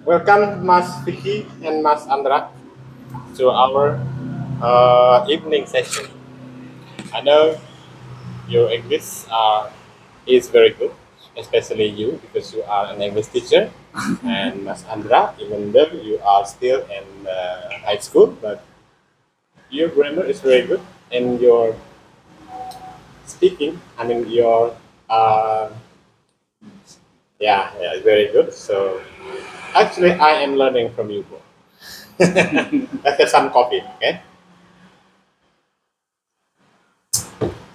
Welcome, Mas Vicky and Mas Andra, to our evening session. I know your English is very good, especially you because you are an English teacher, and Mas Andra, even though you are still in high school, but your grammar is very good, and your speaking, I mean your uh, yeah, very good. So actually, I am learning from you both. Let's have some coffee, okay?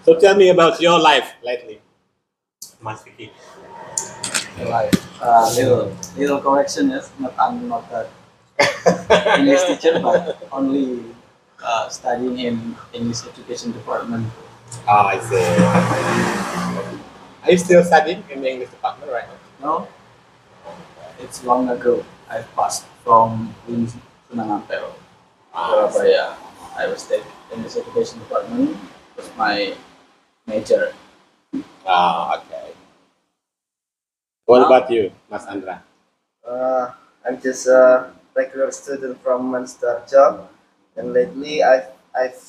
So tell me about your life lately, Mas Vicky. Like little correction, yes. Not I'm not that English teacher, but only studying in English education department. Oh, I see. Are you still studying in the English department right now? No, it's long ago. I passed from Sunan Ampel, Ah, I see. Surabaya. I was taking English education department. Was my major. Ah, okay. What Now, about you, Mas Andra? I'm just a regular student from Manchester, and lately I've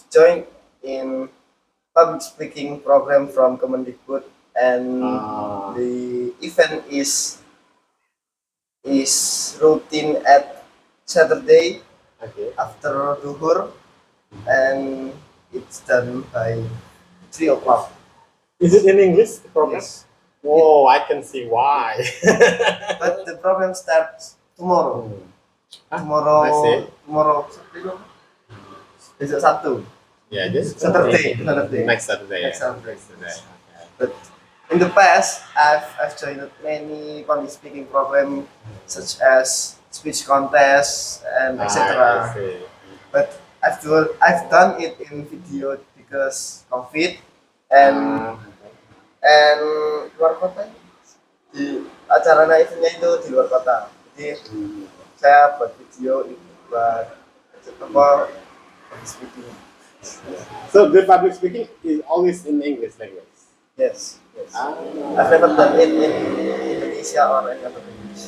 joined in public speaking program from Kemendikbud, and Ah, the event is routine at Saturday okay. after duhur, and it's done by 3 o'clock. Is it in English, the program? Yes, Whoa, I can see why. but the program starts tomorrow. Ah, I Tomorrow, see. tomorrow, besok Sabtu. Yeah, just Saturday. Next Saturday. Next Yeah. Saturday. Next Saturday. Okay. But in the past, I've joined many public speaking programs such as speech contests and Ah, I etc. see. But I've done it in video because COVID and Ah, and luar kota di acaranya eventnya itu di luar kota. Jadi saya buat video buat apa public speaking. so the public speaking is always in English language. Yes, yes. Ah. I've never done it in Indonesia or any other language.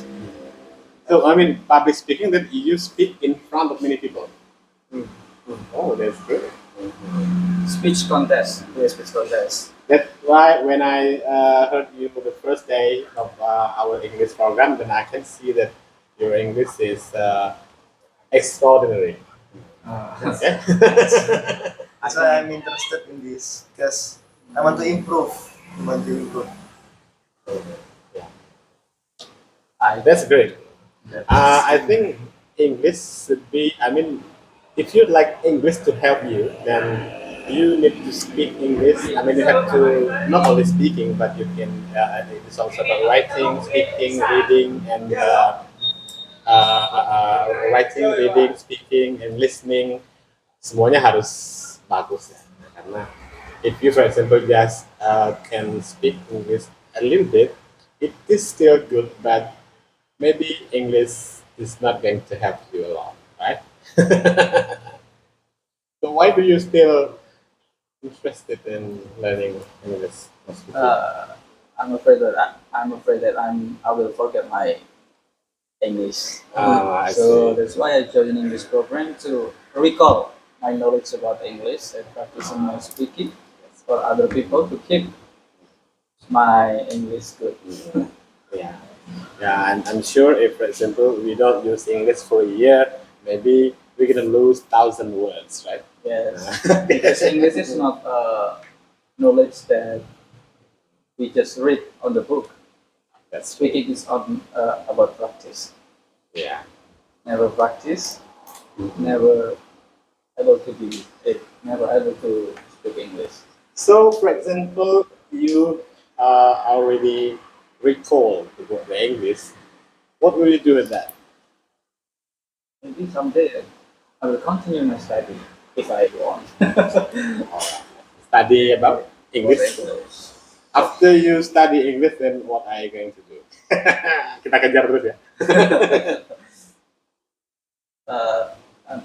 So I mean, public speaking that you speak in front of many people. Hmm. Oh, that's good. speech contest. Yes, speech contest. That's why when I heard you the first day of our English program, then I can see that your English is extraordinary. Okay. That's why I'm interested in this because I want to improve. I want to improve. Yeah, I that's great. that's I think English should be. I mean, if you'd like English to help you, then you need to speak English. I mean, you have to not only speaking, but you can. It's also about writing, speaking, reading, and writing, reading, speaking, and listening. Semuanya harus bagus ya. Karena if you, for example, just can speak English a little bit, it is still good, but maybe English is not going to help you a lot, right? So why do you still interested in learning English? I'm afraid that I will forget my English. Ah, I So see. that's why I joined in this program to recall my knowledge about English and practicing my speaking for other people to keep my English good. Yeah, yeah, and I'm sure if, for example, we don't use English for a year, maybe we're gonna lose 1,000 words, right? Yes, because English is not knowledge that we just read on the book. That's Speaking is on about practice. yeah. Never practice, never able to never able to speak English. So, for example, you already recall the English. What will you do with that? Maybe someday I will continue my study if I want. Study about English. After you study English, then what are you going to do? Kita kejar terus ya. uh, um,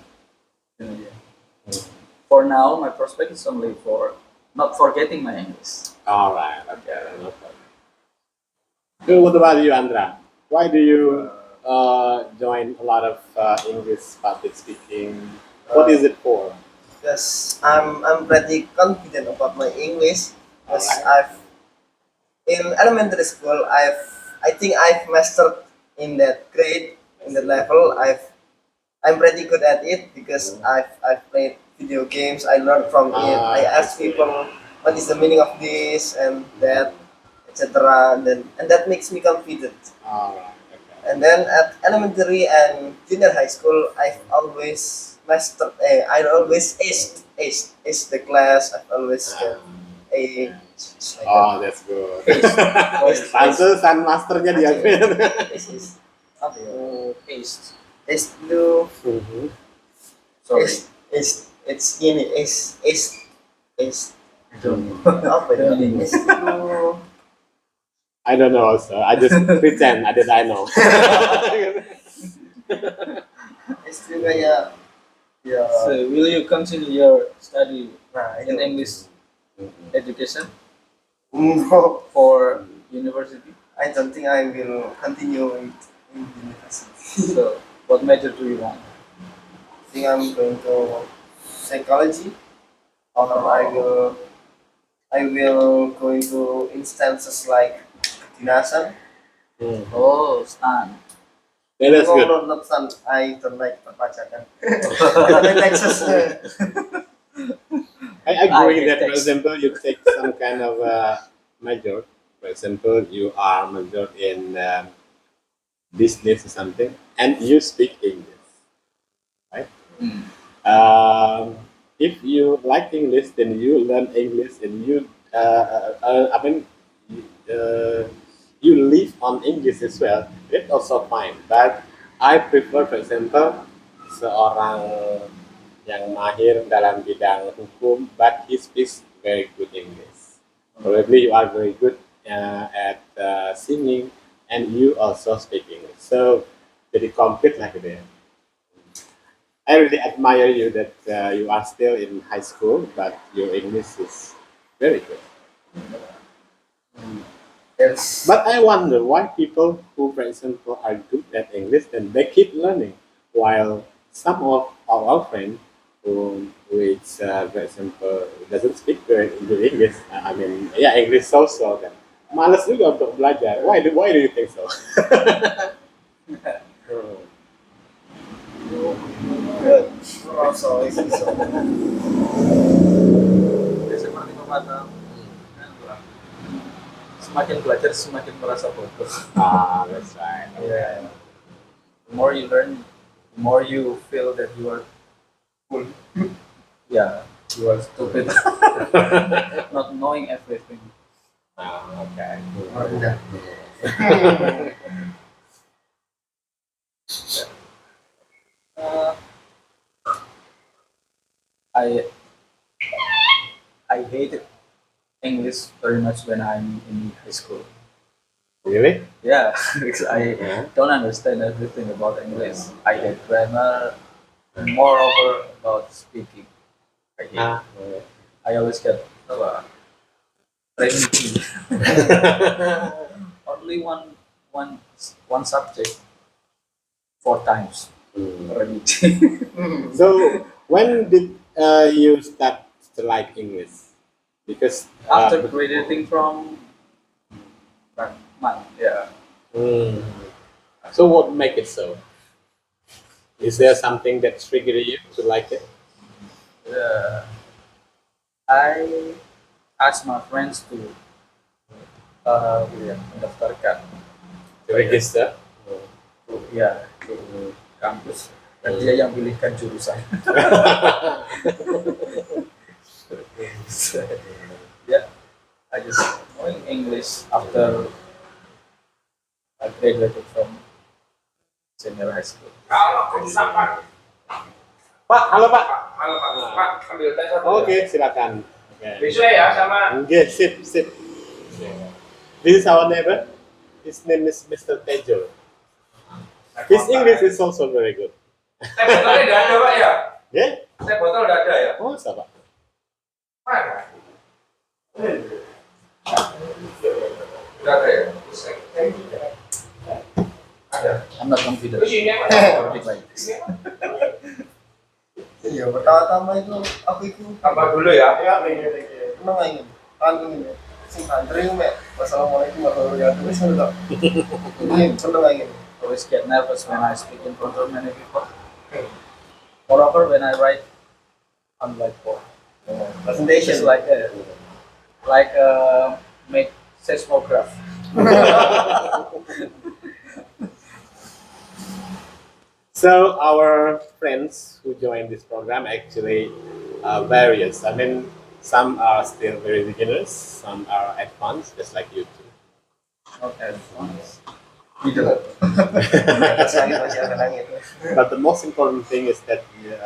for now, my prospect is only for not forgetting my English. All right. Okay. No problem. So, what about you, Andra? Why do you join a lot of English public speaking? What is it for? Because I'm pretty confident about my English. Because Alright. I've in elementary school I think I've mastered in that grade, in that level. I'm pretty good at it because I've played video games. I learned from it. I asked people what is the meaning of this and that, etc. And that makes me confident. Alright. Okay. And then at elementary and junior high school, I've always mastered. I always aced the class. I've always get a. Like Oh, that's good. Ace. Pantesan masternya dia. Ace. Apa ya? Paste. Ace itu Mhm. Sorry. it's ini ace I don't know. apa ya? Don't know. Ace itu I don't know also. I just pretend I know. ace itu kayak ya. So, will you continue your study Nah, in itu. English education No, for university? I don't think I will continue in university. So, what major do you want? I think I'm going to psychology, or I will go into instances like kedinasan. Oh, Stan. Yeah, that's good. No, not some. I don't like perpajakan. I don't like taxes. I agree get that, for text. example, you take some kind of major. For example, you are major in business or something, and you speak English, right? Mm. If you like English, then you learn English, and I mean, uh, you live on English as well. It's also fine. But I prefer, for example, seorang yang mahir dalam bidang hukum, but he speaks very good English. Probably you are very good at singing, and you also speak English. So jadi complete lah gitu ya. I really admire you that you are still in high school, but your English is very good. Yes. But I wonder why people who, for example, are good at English and they keep learning, while some of our friends which, for example, doesn't speak very good English. I mean, yeah, English so kan. Malas juga untuk belajar. Why do you think so? Good. Also, it's so. Ya, seperti pepatah. Semakin belajar, semakin merasa bodoh. That's right. Yeah. The more you learn, the more you feel that you are cool. Yeah, you are stupid. Not knowing everything. Okay. Rendah. Uh, I I hated English very much when I'm in high school. Really? Yeah, because I Yeah. don't understand everything about English. I hate grammar, moreover about speaking. I hate. Ah. I always get remedy. Only one subject 4 times remedy. So when did you start to like English? Because After graduating from month, yeah. So what make it so? Is there something that triggered you to like it? I asked my friends to mendaftarkan To register? to kampus dan dia yang pilihkan jurusan. Yeah, I just knowing English after I graduated from senior high school. Pak, halo Pak. Halo Pak, Pak ambil teh satu. Oke, silakan. Okay. Besok ya sama. Okay, sip. This is our neighbor. His name is Mr. Tejo. His English is also very good. Teh botolnya udah ada Pak ya? Yeah? Teh botol udah ada ya? Oh, siapa? Mana? Udah ada ya? I'm not confident. Terus ini Topic like this. Iya, pertama-tama itu aku itu tambah dulu ya. tenang aja. Kan ini sing antri mek wassalamualaikum warahmatullahi wabarakatuh. Ini tenang aja. Always get nervous when I speak in front of many people. Moreover, when I write on whiteboard, it's Presentation like make seismograph. So our friends who join this program actually various. I mean, some are still very beginners, some are advanced, just like you two. Okay. gitu. Atas langit masih ada langit. But the most important thing is that you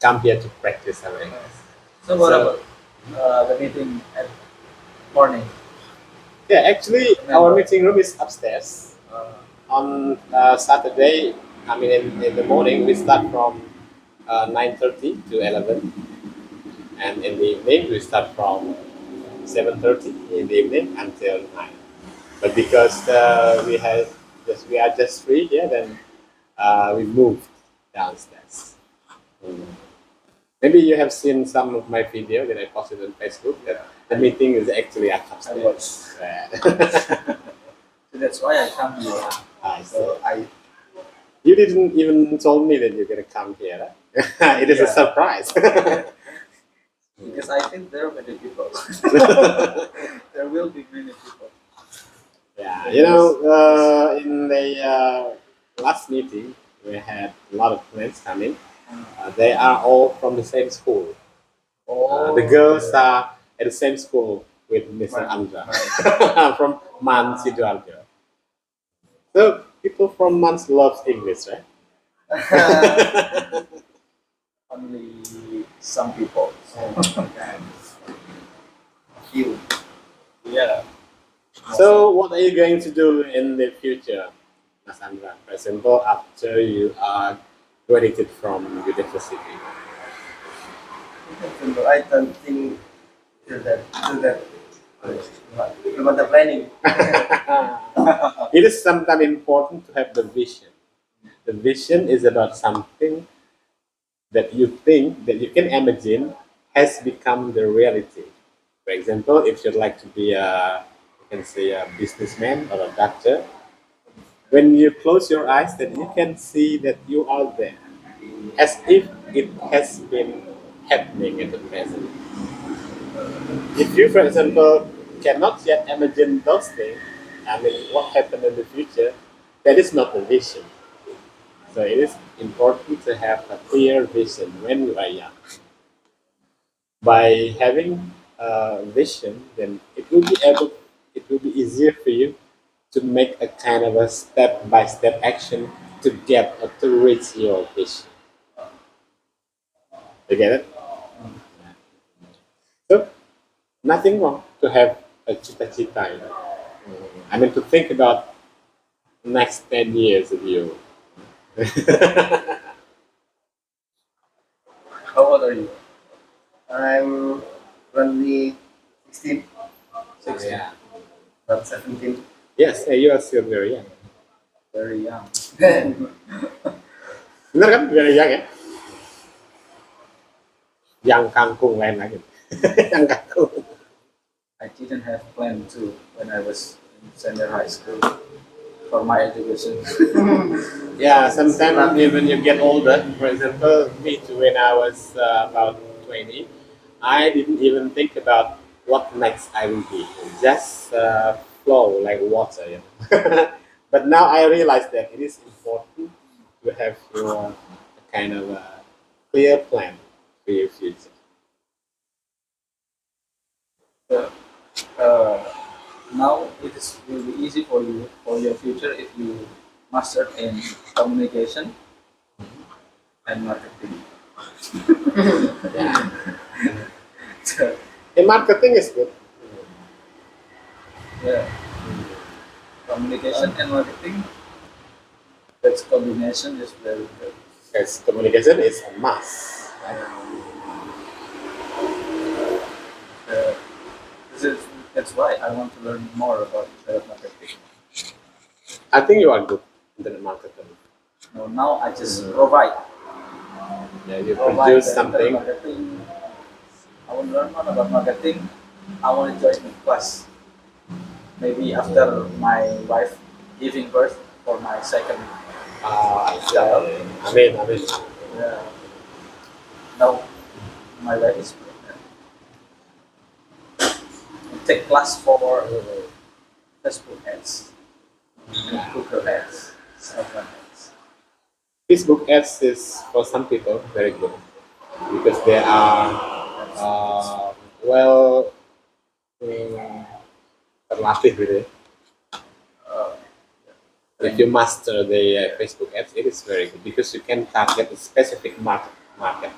come here to practice our English. So what about the meeting at morning? Yeah, actually, our meeting room is upstairs. On Saturday, I mean in the morning, we start from 9:30 to 11, and in the evening we start from 7:30 in the evening until 9. But because we are just three here, then we moved downstairs. Maybe you have seen some of my video that I posted on Facebook. That the meeting is actually upstairs. So that's why I come here. So you didn't even told me that you're gonna come here. It is a surprise. Because I think there are many people. There will be many people. Yeah, you know, in the last meeting, we had a lot of friends coming. They are all from the same school. The girls are at the same school with Mr. Andra from Man Sidoarjo. So people from Mans loves English, right? Only some people. Few. Yeah. So what are you going to do in the future, Mas Andra? For example, after you are graduated from university. I don't think do that. Belum ada planning. It is sometimes important to have the vision. The vision is about something that you think, that you can imagine, has become the reality. For example, if you'd like to be you can say a businessman or a doctor, when you close your eyes, then you can see that you are there, as if it has been happening at the present. If you, for example, cannot yet imagine those things, I mean, what happened in the future, that is not the vision. So it is important to have a clear vision when you are young. By having a vision, then it will be easier for you to make a kind of a step-by-step action to get or to reach your vision. You get it? So, nothing wrong to have a cita-cita. You know? I mean, to think about next 10 years of you. How old are you? I'm currently 16, Yeah. not 17. Yes, you are still very young. Very young. Bener kan? Very young ya? Yang kangkung lain lagi. Yang kangkung. I didn't have plan to when I was in senior high school for my education. Yeah, sometimes when you get older, for example, me too, when I was about 20, I didn't even think about what next I will be. Just flow like water. You know? But now I realize that it is important to have your kind of clear plan for your future. Now it is will be easy for you for your future if you master in communication and marketing. Yeah. And marketing is good. Yeah. Communication and marketing. That combination is very good. Because communication is a must. Uh, that's why I want to learn more about marketing. I think you are good. internet marketer? No, now I just provide Yeah, you provide produce the something. marketing. I want to learn more about marketing. I want to join the class. Maybe after my wife giving birth for my second. I see. Yeah. I mean. Yeah. Now my wife is pregnant. Take class for Facebook ads, Google ads, Instagram ads. Facebook ads is for some people very good because they are well terlatih really. Uh, If you master the Facebook ads, it is very good because you can target a specific market.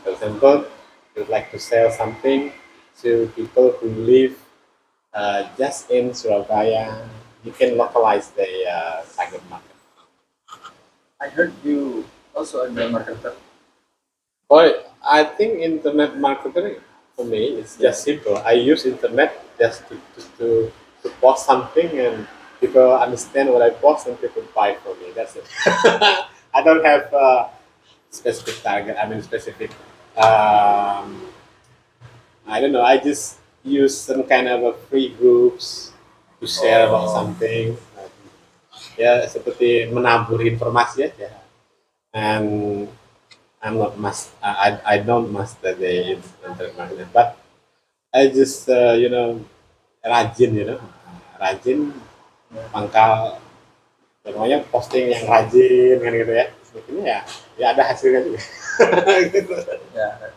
For example, you'd like to sell something to people who live just in Surabaya. You can localize the target market. I heard you also a marketer. Well, I think internet marketing for me is just simple. I use internet just to post something and people understand what I post and people buy from me. That's it. I don't have a specific target. I mean, specific. Um, I don't know. I just use some kind of a free groups to share about something. Ya, seperti menabur informasi aja. And I don't master the internet marketing, but I just rajin, rajin pangkal pokoknya posting yang rajin kan gitu ya. Sebetulnya ya ada hasilnya juga. Gitu. Yeah,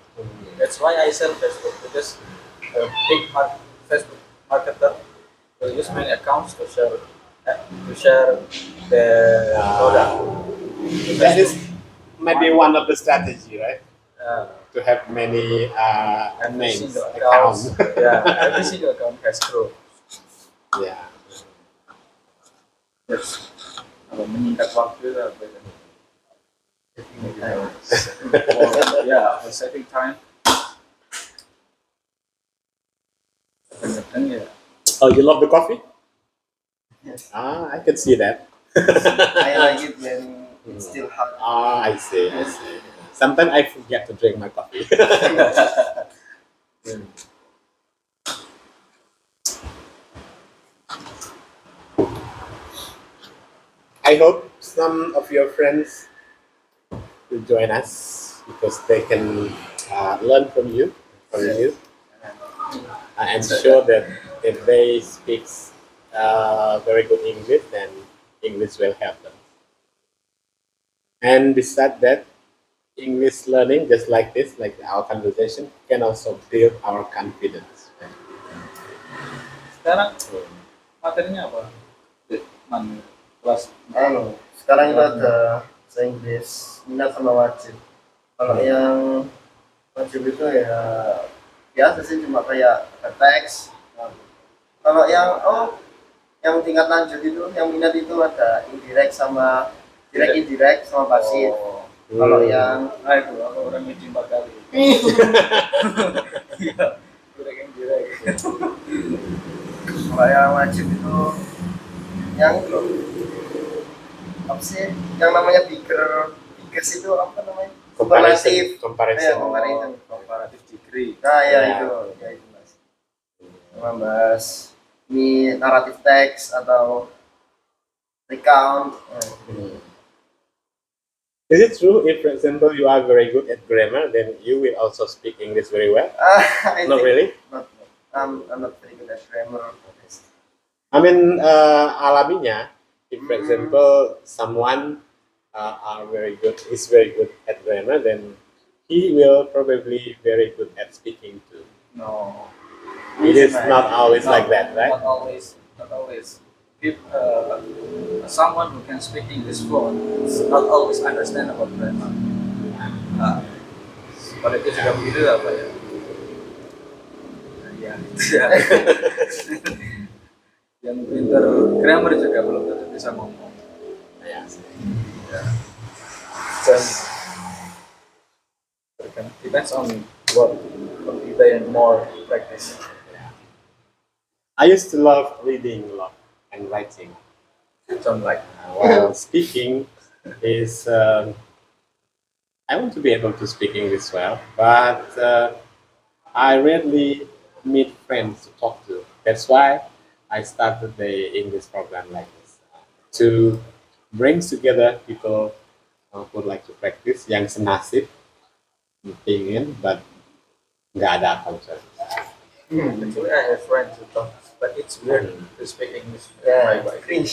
that's why I sell Facebook because a big Facebook marketer will use many accounts to share the product. That is maybe one of the strategy, right? Uh, To have many every names, single accounts. account, yeah, every single account has growth. Yeah. Yes. Kalau menyingkat waktu lah, saving time. Yeah, for saving time. Kadang-kadang ya. Oh, you love the coffee? Yes. I can see that. I like it when it's still hot. I see. Sometimes I forget to drink my coffee. I hope some of your friends will join us because they can learn from you. I'm sure that if they speak very good English, then English will help them. And besides that, English learning, just like this, like our conversation, can also build our confidence. Sekarang materinya apa? Man, kelas Sekarang itu ada bahasa Inggris minat sama wajib. Kalau yang wajib itu ya biasa sih, cuma kayak ada teks. Kalau yang tingkat lanjut itu yang minat itu ada indirect sama indirect sama pasif. Kalau yang itu aku orang meeting 4 kali. Iya, direct. kalau yang wajib itu yang itu loh, apa sih yang namanya biggest itu apa namanya, Comparison. Comparative degree. nah ya Ya. itu mas, membahas ini naratif teks atau recount. Is it true if, for example, you are very good at grammar, then you will also speak English very well? Not really. I'm not very good at grammar. I mean, alaminya, if, for example, someone is very good at grammar, then he will probably very good at speaking too. No. It is not always like that, right? Not always. If someone who can speak English fluent is not always understand about grammar. Pada itu juga begitu apa ya? Ya. Yang pintar grammar juga belum tentu bisa ngomong. Yeah. Just depends on what kita yang more practice. I used to love reading a lot and writing. Sound like While speaking, is I want to be able to speak English well, but I rarely meet friends to talk to. That's why I started the English program like this to bring together people who would like to practice yang senasib, pingin, but nggak ada culture. Actually, I have friends who talk, but it's weird to speak English. Yeah, By cringe.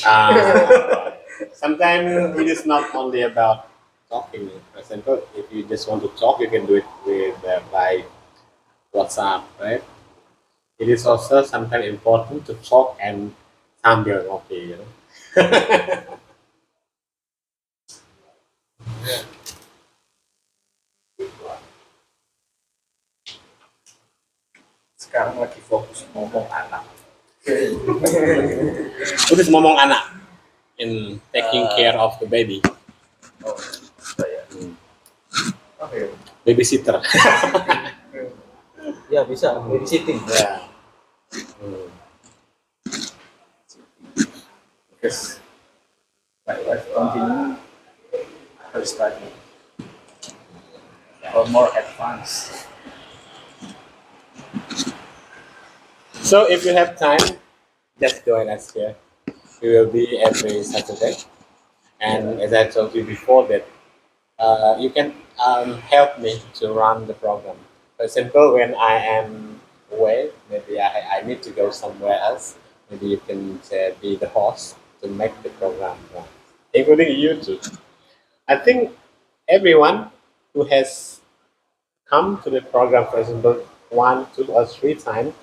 Sometimes it is not only about talking. For example, if you just want to talk, you can do it with by WhatsApp, right? It is also sometimes important to talk and sambil ngopi, you know. Sekarang lagi fokus ngomong anak. What is momong anak in taking care of the baby? Oh, saya. Oke. Babysitter. Ya bisa, babysitting. Yeah. Hmm. Because my wife continue her study or more advanced. So if you have time, just join us here. We will be every Saturday. And as I told you before that you can help me to run the program. For example, when I am away, maybe I need to go somewhere else. Maybe you can be the host to make the program run, including you too. I think everyone who has come to the program, for example, 1, 2, or 3 times,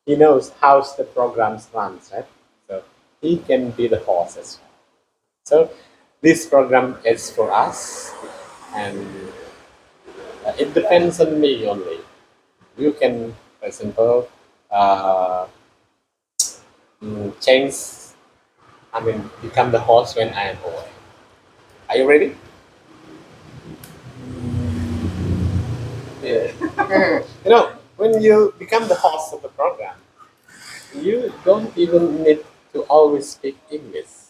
he knows how the programs runs, right? So he can be the host as well. So this program is for us, and it depends on me only. You can, for example, uh, change. I mean, become the host when I am away. Are you ready? Yeah. You know, when you become the host of the program, you don't even need to always speak English.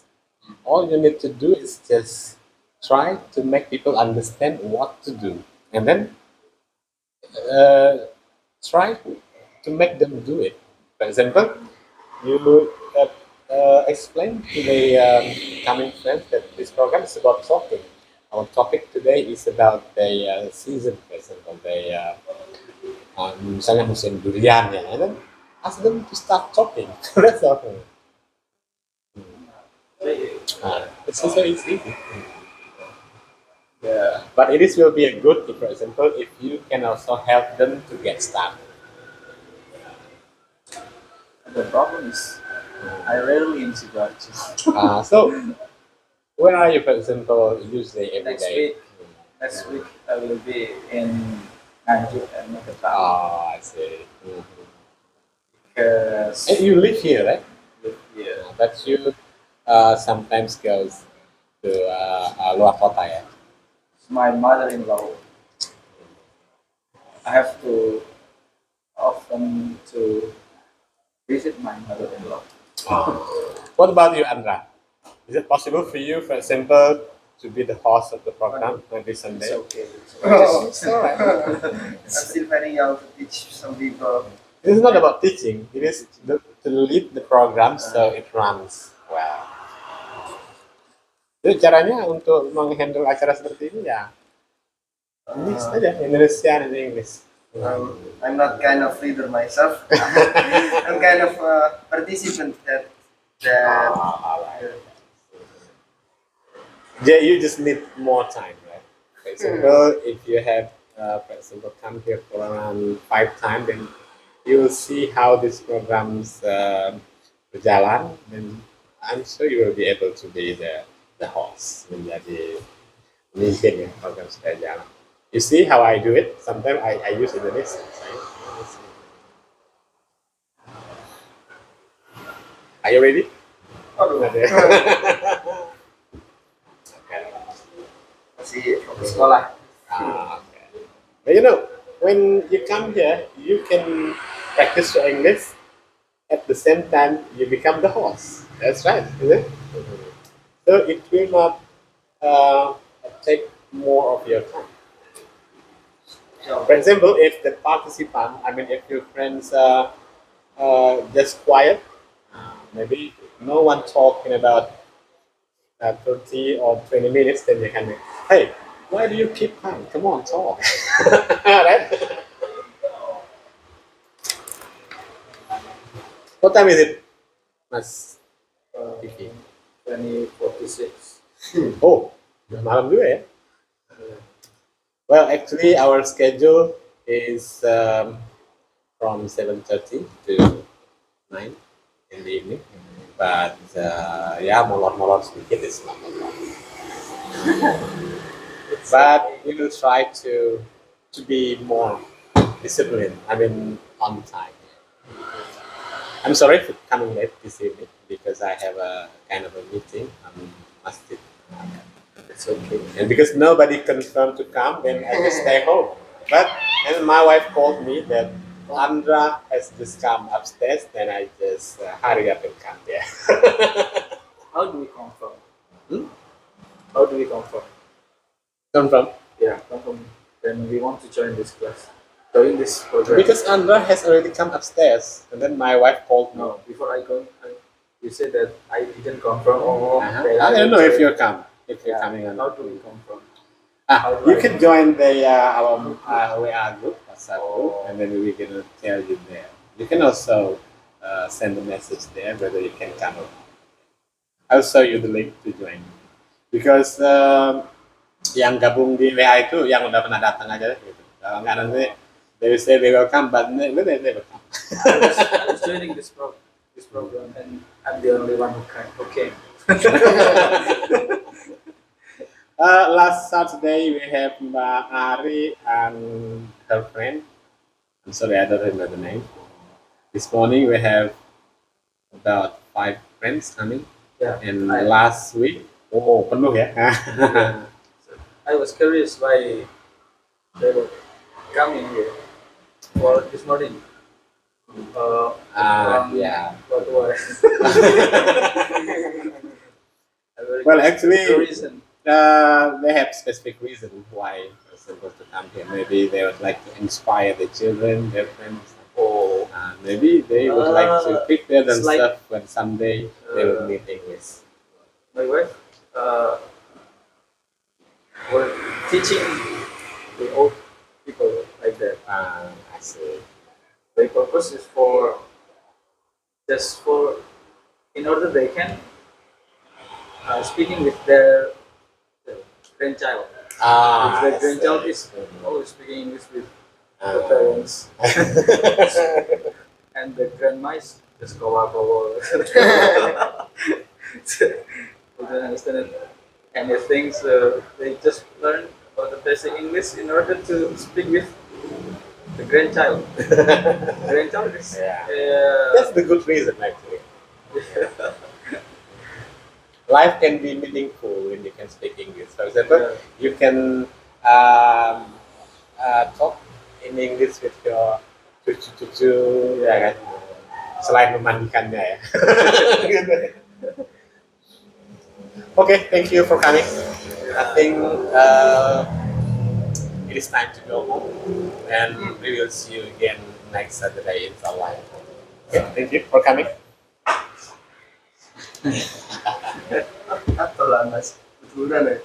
All you need to do is just try to make people understand what to do, and then uh, try to make them do it. For example, you explain to the coming friends that this program is about talking. Our topic today is about the season, for example, the misalnya musim durian ya, and then ask them to start talking. That's all. It's also easy. Yeah. But it is will be a good, for example, if you can also help them to get started. The problem is I rarely in Sidoarjo. So, where are you, for example, usually every Next day? week. Next week I will be in Nganjuk and Magetan Oh, I see. Mhm. because And you live here, right? yeah, But you sometimes goes to luar kota ya. my mother-in-law. I have to often to visit my mother-in-law. What about you, Andra? Is it possible for you, for example, to be the host of the program every It's Sunday? okay. Oh. It's alright. I'm still very young to teach some people. It is not about teaching. It is to lead the program so it runs well. Jadi caranya untuk menghandle acara seperti ini ya English Uh, aja, Indonesia dan English. I'm not kind of leader myself. I'm kind of a participant that Alright. Yeah, you just need more time, right? For example, if you have, for example, come here for around 5 times, then you will see how these programs berjalan, then I'm sure you will be able to be the host, menjadi pemimpin ya program supaya jalan. You see how I do it? Sometimes I use Indonesia. Are you ready? aduh, Okay. masih fokus sekolah. Okay. But you know, when you come here, you can practice your English at the same time you become the host. That's right, isn't it? So it will not uh, take more of your time. So, For example, if the participant, I mean, if your friends are just quiet, maybe no one talking about 30 or 20 minutes, then you can be, hey, why do you keep quiet? Come on, talk. Right? What time is it, Mas Vicky? 2046. Oh, udah malam juga ya. Well, actually, our schedule is from 7:30 to 9 in the evening. But yeah, molor-molor sedikit is not a problem. But we will try to be more disciplined. I mean, on time. I'm sorry for coming late this evening because I have a kind of a meeting on masjid. It's okay. And because nobody confirmed to come, then I just stay home. But and my wife called me that Andra has just come upstairs, then I just hurry up and come there. How do we confirm? Hmm? How do we confirm? Confirm? Yeah, confirm. Then we want to join this class, join this program. Because Andra has already come upstairs, and then my wife called me. No, before I go, you said that I didn't confirm. Oh, Uh-huh. okay, I don't know if you're yeah. coming or How not. do we confirm? Ah, How do you I can know? join the our WA group, WhatsApp group, and then we can tell you there. You can also send a message there whether you can come or not. I'll show you the link to join. Because yang gabung di WA itu yang udah pernah datang aja gitu. Kalau nggak nanti they will say they will come, but they never come. I was joining this program, and I'm the only one who came. Last Saturday we have Mbak Ari and her friend. I'm sorry, I don't remember the name. This morning we have about 5 friends coming, Yeah, and I- last week, oh penuh ya. I was curious why they were coming here. Well, this morning. Yeah. What was? Well, actually, the reason. they have specific reason why they're supposed to come here. Maybe they would like to inspire the children, their friends. Oh, Maybe they would like to prepare it's like- themselves when someday they will need English. my wife were teaching the old people like that. I see. The purpose is for just for in order they can speaking with their grandchild. If the I grandchild see. is always speaking English with the Ah. parents, and the grandma is just kowa. They don't understand anything, so they just learn about the basic English in order to speak with the grandchild. Grandchild is Yeah. That's the good reason, actually. Life can be meaningful when you can speak English. For example, Yeah. you can talk in English with your cucu-cucu, ya kan? Selain memandikannya ya. Okay, thank you for coming. I think it is time to go home, and we will see you again next Saturday in Salai. Okay, thank you for coming. Atau lah mas, betulan ya.